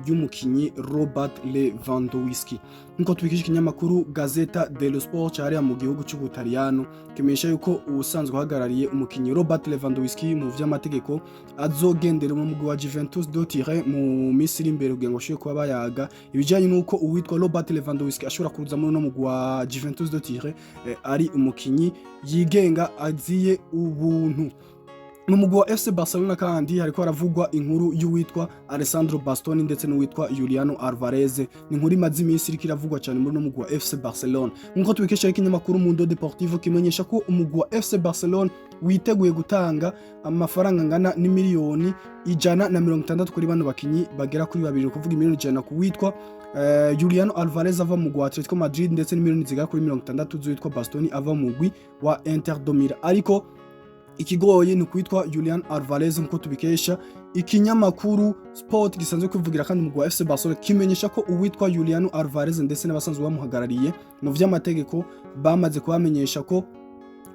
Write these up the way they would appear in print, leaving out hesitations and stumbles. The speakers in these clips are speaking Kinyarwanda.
ry'umukinyi Robert Lewandowski. Nkuko tubikije ikinyamakuru Gazzetta dello Sport cyari mu gihugu cy'Ubutaliyano kimenyesha yuko ubusanzwe uhagarariye umukinyi Robert Lewandowski mu vy'amategeko azogendera mu mugwi wa Juventus mu Misiri imbere kugira ngo ashobore kuba bayaga ibijanye nuko uwitwa Robert Lewandowski ashobora kuza muri no mugwi wa Juventus ari umukinyi yigenga aziye ubuntu. Mu mugwi wa FC Barcelone kandi hariko haravugwa inkuru y'uwitwa Bastoni ndetse n'uwitwa Alvarez. Ni inkuru imaze iminsi iriko iravugwa cyane muri no mugwi wa FC Barcelone. Nkuko tubikesha ikinyamakuru Mundo Deportivo kimenyesha ko umugwi wa FC Barcelone witeguye gutanga amafaranga ngana ni miliyoni 160 kuri bano bakinyi bagera kuri babiri, kuvuga miliyoni 100 ku witwa Alvarez ava mu mugwi wa Atletico Madrid ndetse n'imiliyoni zigera kuri 60 z'uwitwa Bastoni ava mu mugwi wa Inter de Milan. Ariko ikigoye ni kwitwa Alvarez nkuko tubikesha ikinyamakuru Sport gisanzwe kwivugira kandi mu FC Barcelona kimenyesha ko uwitwa Alvarez ndetse n'abasanzwe bamuhagarariye mu vy'amategeko bamaze kubamenyesha ko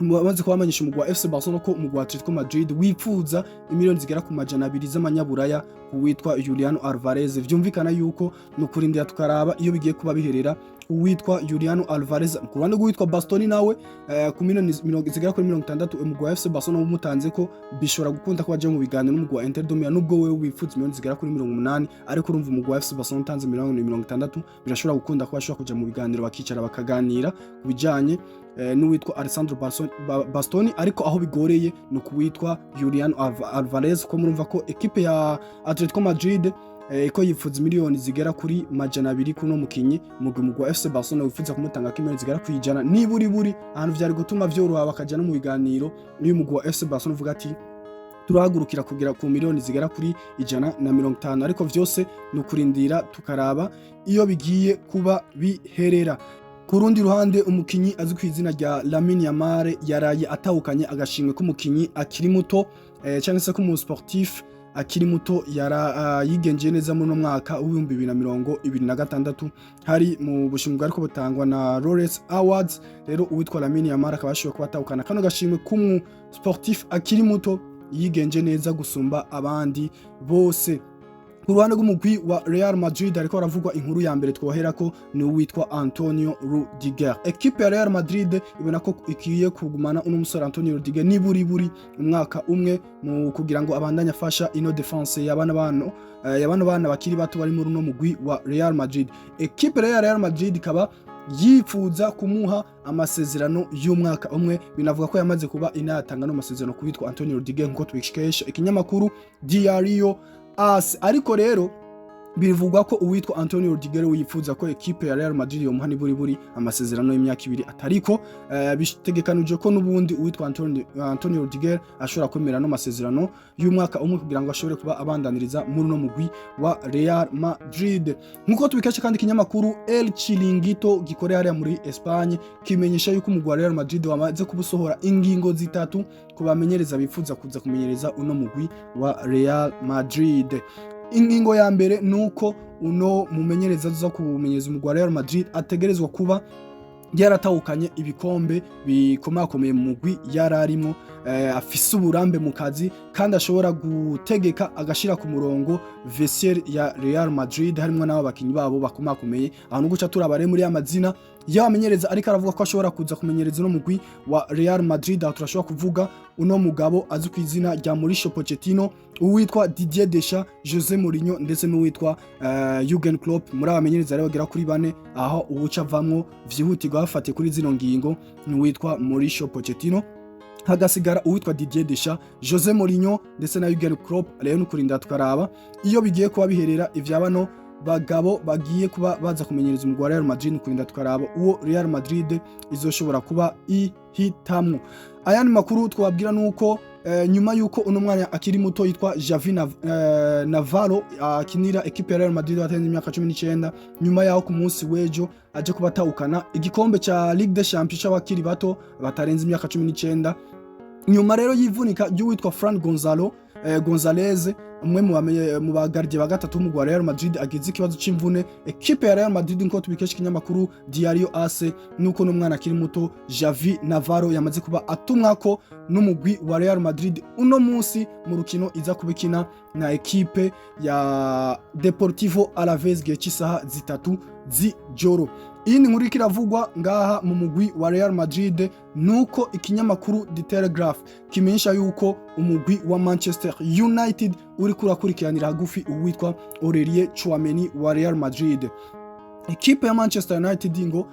umugwi wa FC Barcelona ko umugwi wa Atletico Madrid wifuza imiliyoni zigera ku 200 z'amanyaburaya kuwitwa Alvarez. Vyumvikana yuko no kurindira tukaraba iyo bigiye kuba biherera uwitwa Alvarez ku ruhande rw'uwitwa Bastoni nawe ku miliyoni zigera kuri 60 umugwi wa FC Barcelona umutanze ko bishobora gukunda ko baje mu biganiro n'umugwi wa Inter de Milan nubwo wewe wifuza miliyoni zigera kuri 80, ariko urumva umugwi wa FC Barcelona utanze miliyoni 60 birashobora gukunda ko bashobora kuja mu biganiro bakicara bakaganira kubijanye n'uwitwa Bastoni. Ariko aho bigoreye no kuwitwa Alvarez ko murumva ko equipe ya Atletico Madrid ko yifuza miliyoni zigera kuri 200 kuno mukinyi mugwi wa FC Barcelona wifuza kumutanga kimiliyoni zigera ku 100 niburi ahantu vyari gutuma vyoroha bakaja no mu biganiro n'uyu mugwi wa FC Barcelona uvuga ati turahagurukira kugira ku miliyoni zigera kuri 150, ariko vyose no kurindira tukaraba iyo bigiye kuba biherera. Ku rundi ruhande umukinyi azwi ku izina rya Lamine Yamal yaraye atahukanye agashimwe k'umukinyi akiri muto cyangwa se ko mu sportif akiri muto yigenjeye neza muri no mwaka w'2026 hari mu bushimwe ariko butangwa na Lawrence Awards. Rero uwitwa Lamine Yamal akaba ashoboye kuba atahukana kano gashimwe k'umu sportif akiri muto yigenje neza gusumba abandi bose. Ku ruhande rw'umugwi wa Real Madrid ariko haravugwa inkuru ya mbere twoherako ni uwitwa Antonio Rudiger. Equipe ya Real Madrid ibona ko ikiye kugumana uno musore Antonio Rudiger niburi umwaka umwe mu kugira ngo abandanye afasha ino defense yabana bana bakiri bato bari muri uno mugwi wa Real Madrid. Equipe ya Real Madrid ikaba yifuza kumuha amasezerano y'umwaka umwe, binavuga ko yamaze kuba inatanga no masezerano kubitwa Antonio Rudiger nko twikesha ikinyamakuru Diario As. Ariko rero bivugwa ko uwitwa Antonio Rudiger wifuza ko equipe ya Real Madrid yomuha niburi amasezerano y'imyaka 2 atariko bitegekanije ko nubundi uwitwa Antonio Rudiger ashobora kwemera no masezerano y'umwaka umwe kugira ngo ashobore kuba abandaniriza muri no mugwi wa Real Madrid. Nkuko tubikesha kandi ikinyamakuru El Chiringuito gikorera hariya muri Espagne kimenyesha yuko umugwi wa Real Madrid wamaze kubusohora ingingo zitatu kubamenyereza bifuza kuza kumenyereza uno mugwi wa Real Madrid. Ingingo ya mbere nuko uno mumenyereza zo kumenyereza umugwi wa Real Madrid ategerezwa kuba yaratahukanye ibikombe bikomakomeye mu mugwi yararimo, afise uburambe mu kazi kandi ashobora gutegeka agashira ku murongo vestiaire ya Real Madrid harimo n'abo bakinyi babo bakomakomeye. Ahantu guca turabare muri amazina y'abamenyereza ariko aravuga ko ashobora kuza kumenyereza no mugwi wa Real Madrid. Aho turashobora kuvuga uno mugabo azwi ku izina rya Mauricio Pochettino, uwitwa Didier Deschamps, Jose Mourinho ndetse n'uwitwa Jurgen Klopp. Muri abamenyereza rero bagera kuri 4 aho ubuca vamwo vyihutirwa bafate kuri zino ngingo ni uwitwa Mauricio Pochettino, hagasigara uwitwa Didier Deschamps, Jose Mourinho ndetse na Jurgen Klopp. Rero nukurinda tukaraba iyo bigiye kuba biherera ivyabano bagabo bagiye kuba baza kumenyereza umugwi wa Real Madrid, kurinda tukaraba uwo Real Madrid izoshobora kuba ihitamwo. Ayandi makuru twabwira nuko nyuma yuko uno mwanya akiri muto yitwa Javi Navarro akinira equipe ya Real Madrid watenze imyaka 19, nyuma yaho ku munsi wejo aje kuba atahukana igikombe ca Ligue des Champions c'abakiri bato batarenze imyaka 19. Nyuma rero yivunika y'uwitwa Fran Gonzalez umwe mu bagardie ba gatatu mu Real Madrid agize ikibazo c'imvune. Equipe ya Real Madrid nko tubikesha ikinyamakuru Diario AS nuko n'umwana akiri muto Javi Navarro yamaze kuba atumwako n'umugwi wa Real Madrid uno munsi mu rukino iza kubikina na equipe ya Deportivo Alvarez gihe cy'isaha 3 z'ijoro. Iyi ni nkuru ikiravugwa ngaha mu mugwi wa Real Madrid nuko ikinyamakuru The Telegraph kimenyesha yuko umugwi wa Manchester United uri kurakurikiranira hagufi uwitwa Aurelien Tchouameni wa Real Madrid. Equipe ya Manchester United ngo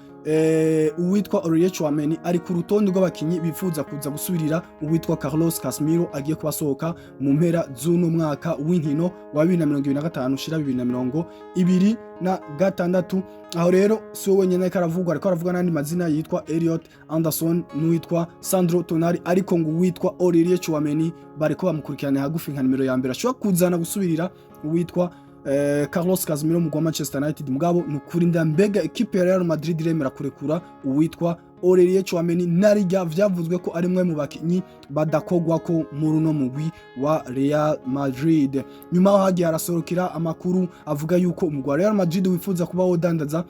uwitwa Aurelien Tchouameni ari ku rutonde rw'abakinyi bifuza kuza gusubirira uwitwa Carlos Casemiro agiye kubasohoka mu mpera z'uno mwaka w'inkino wa 2025 shira 2026. Aho rero si wowe nyene karavugwa ariko aravuga n'andi mazina yitwa Elliot Anderson n'uwitwa Sandro Tonali, ariko ngo uwitwa Aurelien Tchouameni bariko bamukurikirana hagufi nka nimero ya mbere ashobora kuzana gusubirira uwitwa Carlos Casemiro mu Manchester United. Mugabo nukuri ndambega equipe ya Real Madrid iremera kurekura uwitwa Aurelien Tchouameni narijya vyavuzwe ko ari mwe mu bakinyi badakogwa ko muri uno mugwi wa Real Madrid. Nyuma hagiye arasorokira amakuru avuga yuko umugwi wa Real Madrid wifuza kuba wodandaza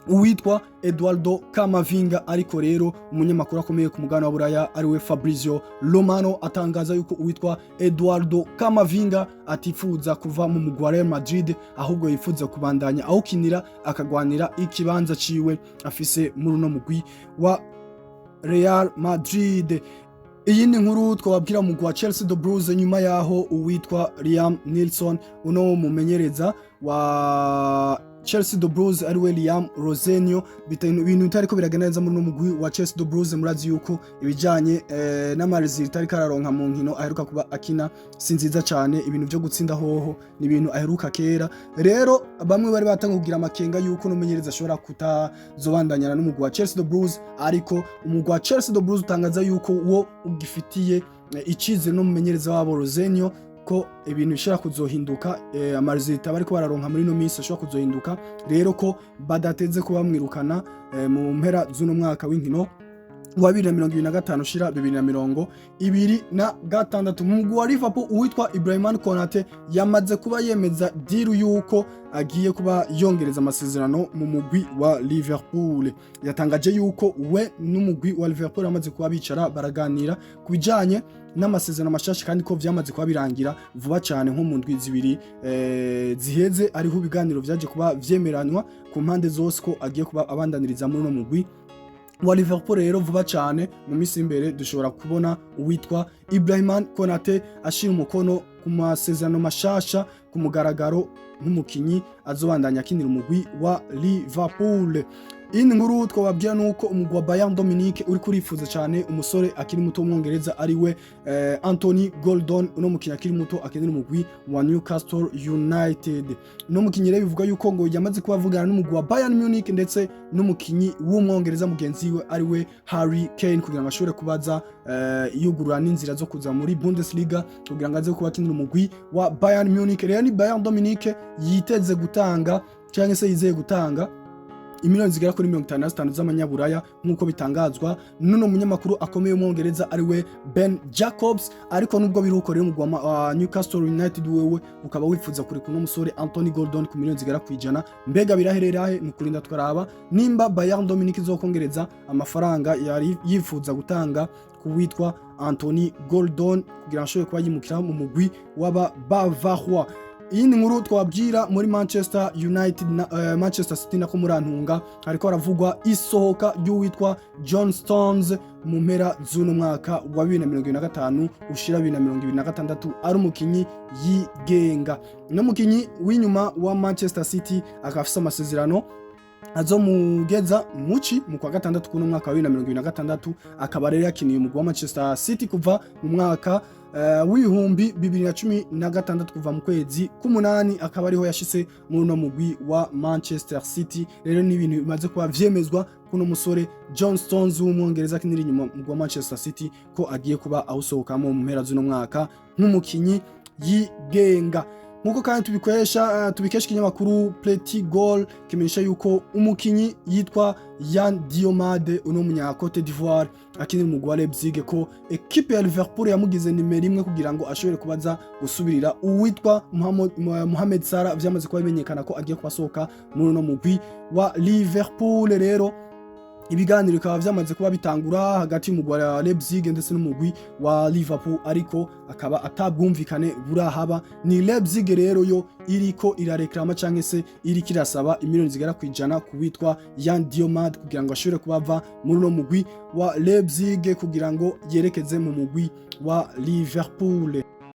uwitwa Eduardo Camavinga, ariko rero umunyamakuru akomeye ku mugana wa Buraya ariwe Fabrizio Romano atangaza yuko uwitwa Eduardo Camavinga atifuza kuva mu mugwi wa Real Madrid, ahubwo yifuza kubandanya awukinira akagwanira ikibanza ciwe afise muri uno mugwi wa Real Madrid. Iyi ni nkuru twababwira mu gwa Chelsea de Bruges nyuma yaho uwitwa Liam Neeson uno mumenyereza wa Chelsea de Bruges ariwe Liam Rosenio ibintu bitariko biraganiriza muri no mugwi wa Chelsea de Bruges. Murazi yuko ibijanye n'amariziri tariko araronka mu nkino aheruka kuba akina sinziza cyane, ibintu byo gutsinda hoho ni ibintu aheruka kera. Rero bamwe bari batanga kugira amakenga yuko n'umumenyereza ashobora kutazobandanyana n'umugwi wa Chelsea de Bruges, ariko umugwi wa Chelsea de Bruges utangaza yuko wo ugifitiye icizere n'umumenyereza wabo Rosenio ko ibintu bishobora kuzohinduka, amarizita bariko bararonka muri no minsi ashobora kuzohinduka, rero ko badateze kuba mwirukana mu mpera z'uno mwaka w'inkino wa 2025 shira 2026. Umugwi wa Liverpool uwitwa Ibrahim Konate yamaze kuba yemeza diru yuko agiye kuba yongereza amasezerano mu mugwi wa Liverpool. Yatangaje yuko we n'umugwi wa Liverpool amaze kuba bicara baraganira kubijanye n'amasezerano mashasha, kandi ko vyamaze kuba birangira vuba cyane nko mu ndwi zibiri ziheze, ariho ibiganiro vyaje kuba vyemeranywa ku mpande zose ko agiye kuba abandaniriza muri no mugwi wa Liverpool. Rero vuba cyane mu minsi imbere dushobora kubona uwitwa Ibrahim Konate ashira umukono ku masezerano mashasha ku mugaragaro nk'umukinyi azobandanya akinira umugwi wa Liverpool. Iyi nkuru twababwira nuko umugwi wa Bayern Dominique uri kurifuza cyane umusore akiri muto w'umwongereza ariwe Anthony Gordon, uno mukinyi akiri muto akenera umugwi wa Newcastle United. No mukinyi rero bivuga yuko ngo yamaze kubavugana n'umugwi wa Bayern Munich ndetse n'umukinyi w'umwongereza mugenzi we ariwe Harry Kane kugira ngo ashobore kubaza yugurura n'inzira zo kuza muri Bundesliga kugira ngo aze kuba akinira umugwi wa Bayern Munich. Rero ni Bayern Dominique yiteze gutanga cyangwa se yizeye gutanga imiliyoni zigera kuri 55 z'amanyaburaya nk'uko bitangazwa n'uno munyamakuru akomeye w'umwongereza ariwe Ben Jacobs. Ariko nubwo biruko rero mu Newcastle United wewe ukaba wifuza kuri kuno musore Anthony Gordon ku miliyoni zigera ku 100, mbega birahererahe nukurinda twaraba nimba Bayern Dominique izokongereza amafaranga yari yifuza gutanga kuwitwa Anthony Gordon kugira ashobore kuba yimukira mu mugwi w'aba Bavarois. Iyi ni nkuru twabwira muri Manchester United na Manchester City nako murantunga ariko aravugwa isohoka y'uwitwa John Stones mu mpera z'uno mwaka wa 2025 ushira 2026 ari umukinyi yigenga. No mukinyi w'inyuma wa Manchester City akafisa amasezerano azomugeza muci mu kwa gatandatu kuno mwaka wa 2026, akaba rero yakiniye umugwi wa Manchester City kuva mu mwaka w'ibihumbi 2016 kuva mu kwezi k'umunani, akaba ariho yashitse muri no mugwi wa Manchester City. Rero ni ibintu bimaze kuba vyemezwa kuno musore John Stones w'umwongereza akinira inyuma mu Manchester City ko agiye kuba awusohokamo mu mpera z'uno mwaka nk'umukinyi yigenga. nkuko kandi tubikesha ikinyamakuru Petit Goal kimenyesha yuko umukinyi yitwa Yan Diomande uno munya Cote d'Ivoire akinira umugwi wa Leipzig ko equipe ya Liverpool yamugize nimero 1 kugira ngo ashobore kubaza gusubirira uwitwa Mohamed Salah vyamaze kuba bimenyekana ko agiye kubasohoka muri no mugwi wa Liverpool. Rero ibiganiro bikaba vyamaze kuba bitangura hagati y'umugwi wa Leipzig ndetse n'umugwi wa Liverpool, ariko akaba atabwumvikane burahaba. Ni Leipzig rero yo iriko irareklama canke se iriko irasaba imiliyoni zigera kwijana kuwitwa Yan Diomande kugira ngo ashobore kubava muri no mugwi wa Leipzig kugira ngo yerekeze mu mugwi wa Liverpool.